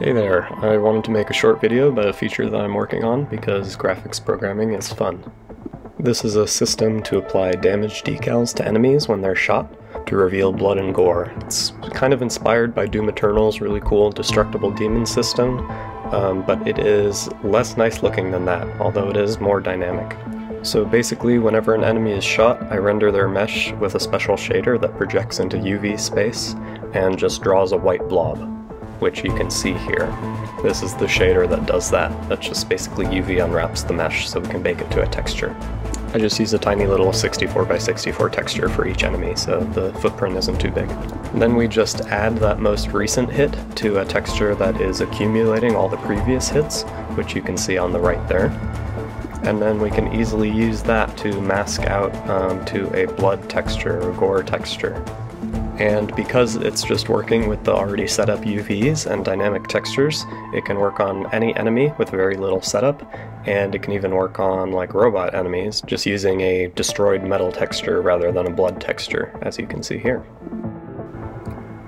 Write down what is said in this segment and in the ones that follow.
Hey there, I wanted to make a short video about a feature that I'm working on because graphics programming is fun. This is a system to apply damage decals to enemies when they're shot to reveal blood and gore. It's kind of inspired by Doom Eternal's really cool destructible demon system, but it is less nice looking than that, although it is more dynamic. So basically, whenever an enemy is shot, I render their mesh with a special shader that projects into UV space and just draws a white blob, which you can see here. This is the shader that does that. That just basically UV unwraps the mesh so we can bake it to a texture. I just use a tiny little 64 by 64 texture for each enemy, so the footprint isn't too big. Then we just add that most recent hit to a texture that is accumulating all the previous hits, which you can see on the right there. And then we can easily use that to mask out to a blood texture or gore texture. And because it's just working with the already set up UVs and dynamic textures, it can work on any enemy with very little setup, and it can even work on like robot enemies, just using a destroyed metal texture rather than a blood texture, as you can see here.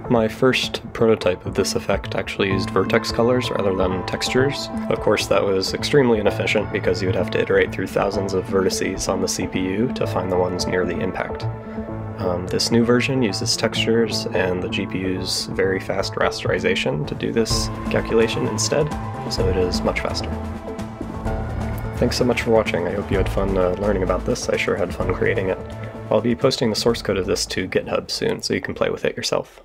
My first prototype of this effect actually used vertex colors rather than textures. Of course, that was extremely inefficient because you would have to iterate through thousands of vertices on the CPU to find the ones near the impact. This new version uses textures and the GPU's very fast rasterization to do this calculation instead, so it is much faster. Thanks so much for watching. I hope you had fun learning about this. I sure had fun creating it. I'll be posting the source code of this to GitHub soon, so you can play with it yourself.